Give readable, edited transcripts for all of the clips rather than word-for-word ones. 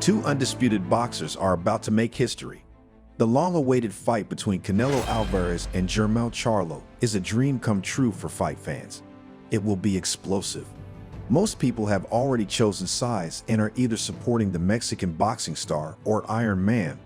Two undisputed boxers are about to make history. The long-awaited fight between Canelo Alvarez and Jermell Charlo is a dream come true for fight fans. It will be explosive. Most people have already chosen sides and are either supporting the Mexican boxing star or Iron Man.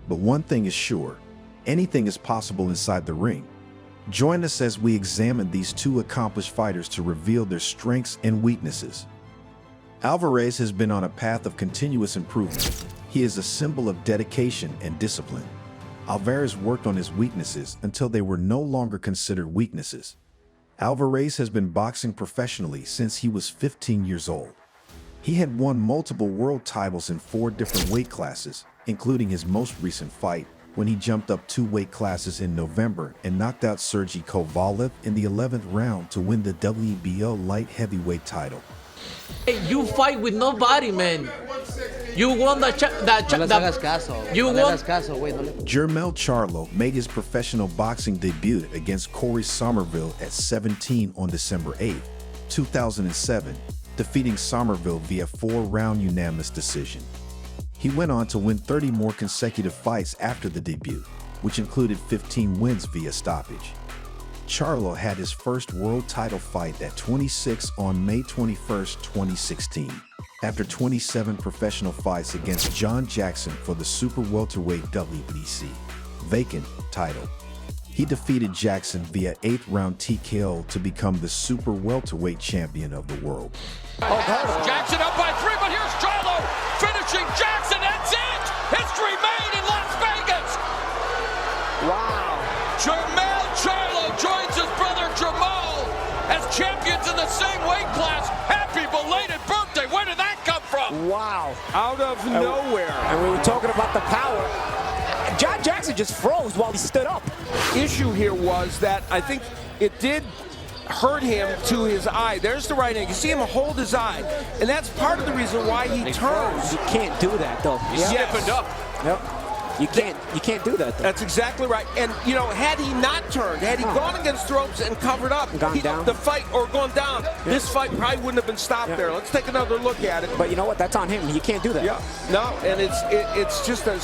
But one thing is sure, anything is possible inside the ring. Join us as we examine these two accomplished fighters to reveal their strengths and weaknesses. Alvarez has been on a path of continuous improvement. He is a symbol of dedication and discipline. Alvarez worked on his weaknesses until they were no longer considered weaknesses. Alvarez has been boxing professionally since he was 15 years old. He had won multiple world titles in 4 different weight classes, including his most recent fight, when he jumped up 2 weight classes in November and knocked out Sergey Kovalev in the 11th round to win the WBO light heavyweight title. Hey, you fight with nobody, man. You won Jermell Charlo made his professional boxing debut against Corey Somerville at 17 on December 8, 2007, defeating Somerville via 4-round unanimous decision. He went on to win 30 more consecutive fights after the debut, which included 15 wins via stoppage. Charlo had his first world title fight at 26 on May 21, 2016, after 27 professional fights against John Jackson for the super welterweight WBC vacant title. He defeated Jackson via 8th-round TKO to become the super welterweight champion of the world. Jackson up by 3, but here's Charlo finishing Jackson. That's it! History made in Las Vegas! Wow. Jermell Charlo joins his brother Jermell as champions in the same weight class. Happy belated birthday. Where did that come from? Wow. Out of nowhere. And we were talking about the power. John Jackson just froze while he stood up. Issue here was that I think it did hurt him to his eye. There's the right hand. You see him hold his eye, and that's part of the reason why he turns. You can't do that though. He's stiffened up. Yep. You can't do that though. That's exactly right. And you know, had he not turned, had he gone against the ropes and covered up, the fight or gone down, this fight probably wouldn't have been stopped there. Let's take another look at it. But you know what? That's on him. You can't do that. Yeah. No, and it's just a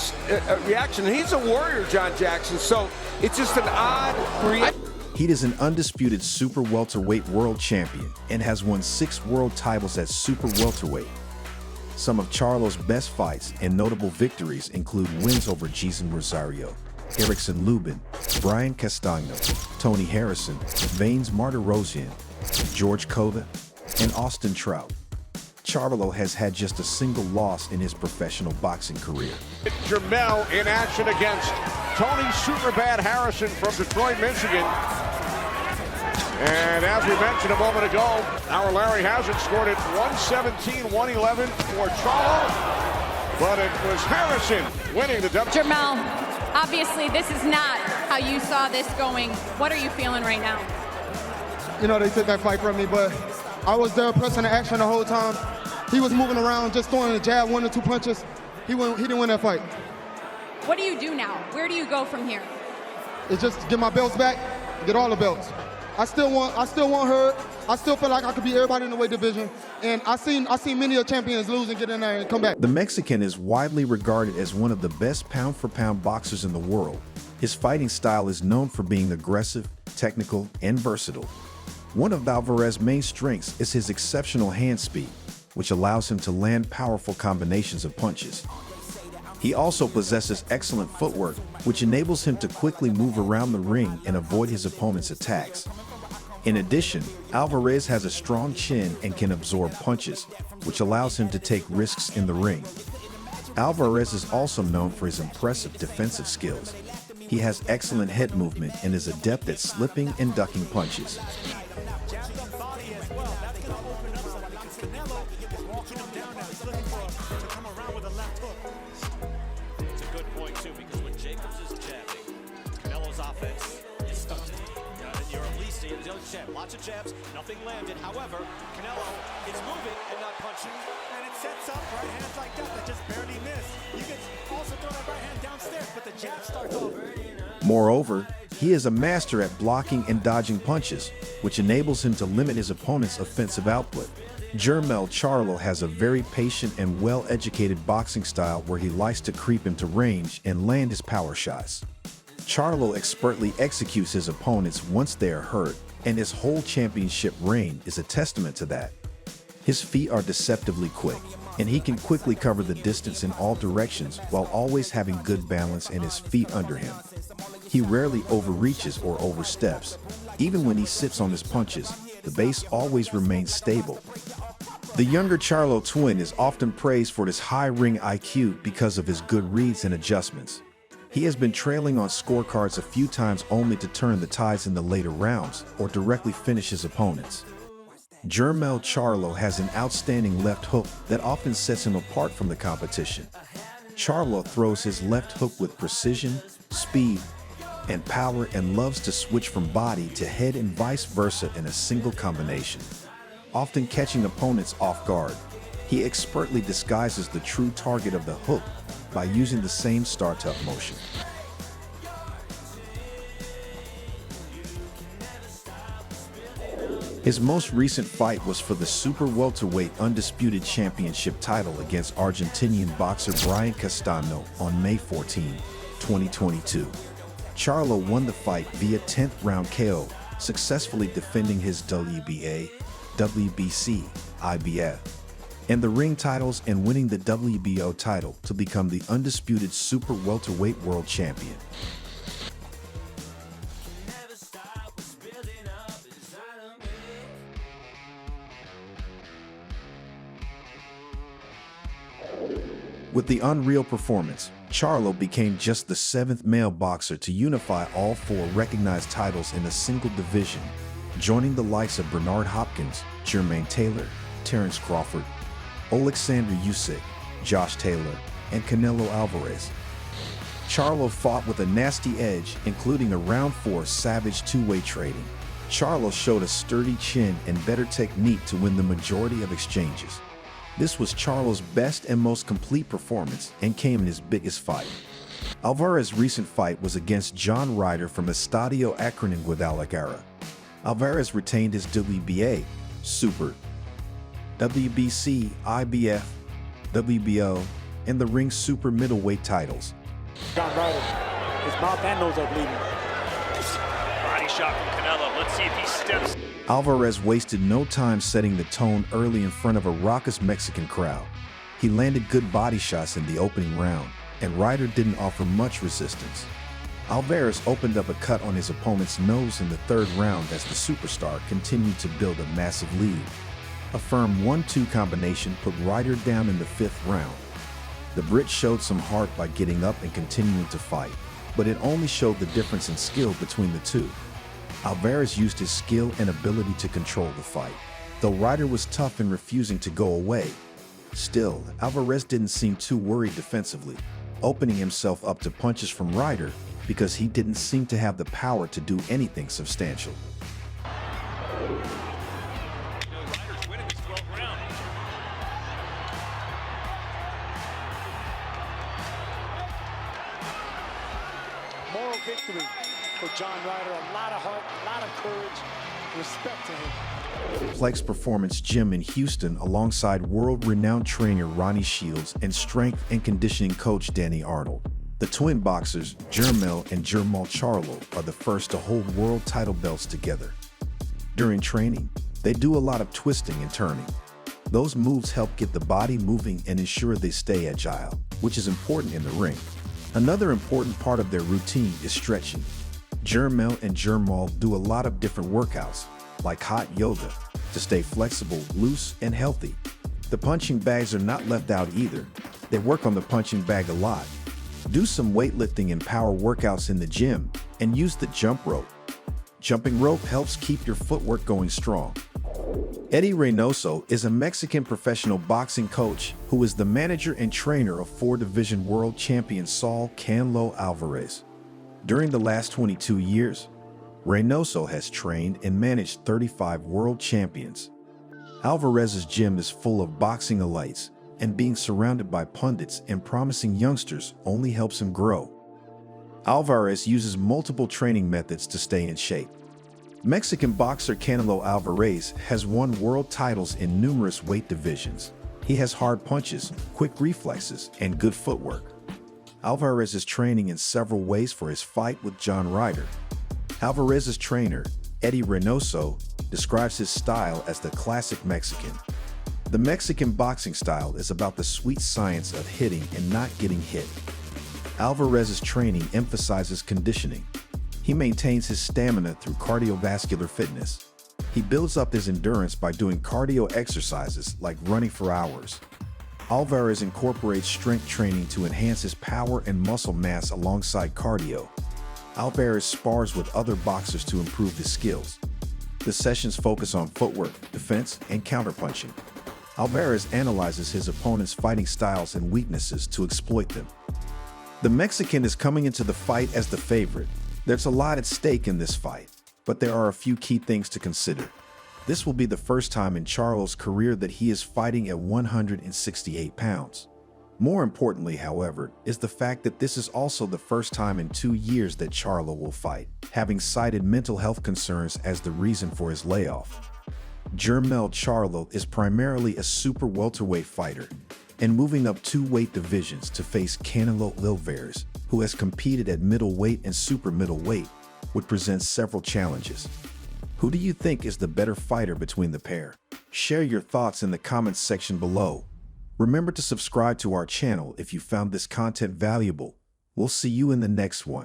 reaction. He's a warrior, John Jackson. So it's just an odd reaction. He is an undisputed super welterweight world champion and has won 6 world titles at super welterweight. Some of Charlo's best fights and notable victories include wins over Jason Rosario, Erickson Lubin, Brian Castano, Tony Harrison, Vanes Martirosyan, George Cota, and Austin Trout. Charlo has had just a single loss in his professional boxing career. Jermell in action against Tony Superbad Harrison from Detroit, Michigan. And as we mentioned a moment ago, our Larry Hazard scored it 117-111 for Charlo, but it was Harrison winning the W. Jermell, obviously this is not how you saw this going. What are you feeling right now? You know, they took that fight from me, but I was there pressing the action the whole time. He was moving around, just throwing a jab, 1 or 2 punches. He didn't win that fight. What do you do now? Where do you go from here? It's just get my belts back, get all the belts. I still want her. I still feel like I could beat everybody in the weight division. And I seen many champions lose and get in there and come back. The Mexican is widely regarded as one of the best pound-for-pound boxers in the world. His fighting style is known for being aggressive, technical, and versatile. One of Alvarez's main strengths is his exceptional hand speed, which allows him to land powerful combinations of punches. He also possesses excellent footwork, which enables him to quickly move around the ring and avoid his opponent's attacks. In addition, Alvarez has a strong chin and can absorb punches, which allows him to take risks in the ring. Alvarez is also known for his impressive defensive skills. He has excellent head movement and is adept at slipping and ducking punches. It's a good point too, because when Jacobs is jabbing, Canelo's offense is stunted. You're at least the other jab. Lots of jabs, nothing landed. However, Canelo is moving and not punching. And it sets up right hands like that just barely miss. You can also throw that right hand downstairs, but the jab starts over. Moreover, he is a master at blocking and dodging punches, which enables him to limit his opponent's offensive output. Jermell Charlo has a very patient and well-educated boxing style where he likes to creep into range and land his power shots. Charlo expertly executes his opponents once they are hurt, and his whole championship reign is a testament to that. His feet are deceptively quick, and he can quickly cover the distance in all directions while always having good balance and his feet under him. He rarely overreaches or oversteps. Even when he sits on his punches, the base always remains stable. The younger Charlo twin is often praised for his high ring IQ because of his good reads and adjustments. He has been trailing on scorecards a few times only to turn the tides in the later rounds or directly finish his opponents. Jermell Charlo has an outstanding left hook that often sets him apart from the competition. Charlo throws his left hook with precision, speed, and power and loves to switch from body to head and vice versa in a single combination, often catching opponents off guard. He expertly disguises the true target of the hook by using the same start-up motion. His most recent fight was for the super welterweight undisputed championship title against Argentinian boxer Brian Castano on May 14, 2022. Charlo won the fight via 10th round KO, successfully defending his WBA, WBC, IBF, and the ring titles and winning the WBO title to become the undisputed super welterweight world champion. With the unreal performance, Charlo became just the 7th male boxer to unify all 4 recognized titles in a single division, joining the likes of Bernard Hopkins, Jermaine Taylor, Terence Crawford, Alexander Usyk, Josh Taylor, and Canelo Alvarez. Charlo fought with a nasty edge, including a round 4 savage two-way trading. Charlo showed a sturdy chin and better technique to win the majority of exchanges. This was Charlo's best and most complete performance and came in his biggest fight. Alvarez's recent fight was against John Ryder from Estadio Akron in Guadalajara. Alvarez retained his WBA, Super, WBC, IBF, WBO, and the Ring Super Middleweight titles. John Ryder, his mouth and nose are bleeding. Body shot from Canelo. Let's see if he steps. Alvarez wasted no time setting the tone early in front of a raucous Mexican crowd. He landed good body shots in the opening round, and Ryder didn't offer much resistance. Alvarez opened up a cut on his opponent's nose in the 3rd round as the superstar continued to build a massive lead. A firm 1-2 combination put Ryder down in the 5th round. The Brit showed some heart by getting up and continuing to fight, but it only showed the difference in skill between the two. Alvarez used his skill and ability to control the fight, though Ryder was tough in refusing to go away. Still, Alvarez didn't seem too worried defensively, opening himself up to punches from Ryder because he didn't seem to have the power to do anything substantial. Ryder's winning this 12th round. Moral victory for John Ryder. A lot of heart, a lot of courage, respect to him. Plex Performance Gym in Houston alongside world-renowned trainer Ronnie Shields and strength and conditioning coach Danny Arnold. The twin boxers, Jermell and Jermell Charlo, are the first to hold world title belts together. During training, they do a lot of twisting and turning. Those moves help get the body moving and ensure they stay agile, which is important in the ring. Another important part of their routine is stretching. Jermell and Jermell do a lot of different workouts, like hot yoga, to stay flexible, loose, and healthy. The punching bags are not left out either. They work on the punching bag a lot. Do some weightlifting and power workouts in the gym, and use the jump rope. Jumping rope helps keep your footwork going strong. Eddie Reynoso is a Mexican professional boxing coach who is the manager and trainer of 4-division world champion Saul Canelo Alvarez. During the last 22 years, Reynoso has trained and managed 35 world champions. Alvarez's gym is full of boxing elites, and being surrounded by pundits and promising youngsters only helps him grow. Alvarez uses multiple training methods to stay in shape. Mexican boxer Canelo Alvarez has won world titles in numerous weight divisions. He has hard punches, quick reflexes, and good footwork. Alvarez is training in several ways for his fight with John Ryder. Alvarez's trainer, Eddie Reynoso, describes his style as the classic Mexican. The Mexican boxing style is about the sweet science of hitting and not getting hit. Alvarez's training emphasizes conditioning. He maintains his stamina through cardiovascular fitness. He builds up his endurance by doing cardio exercises like running for hours. Alvarez incorporates strength training to enhance his power and muscle mass alongside cardio. Alvarez spars with other boxers to improve his skills. The sessions focus on footwork, defense, and counterpunching. Alvarez analyzes his opponent's fighting styles and weaknesses to exploit them. The Mexican is coming into the fight as the favorite. There's a lot at stake in this fight, but there are a few key things to consider. This will be the first time in Charlo's career that he is fighting at 168 pounds. More importantly, however, is the fact that this is also the first time in 2 years that Charlo will fight, having cited mental health concerns as the reason for his layoff. Jermell Charlo is primarily a super welterweight fighter and moving up 2 weight divisions to face Canelo Alvarez, who has competed at middleweight and super middleweight, would present several challenges. Who do you think is the better fighter between the pair? Share your thoughts in the comments section below. Remember to subscribe to our channel if you found this content valuable. We'll see you in the next one.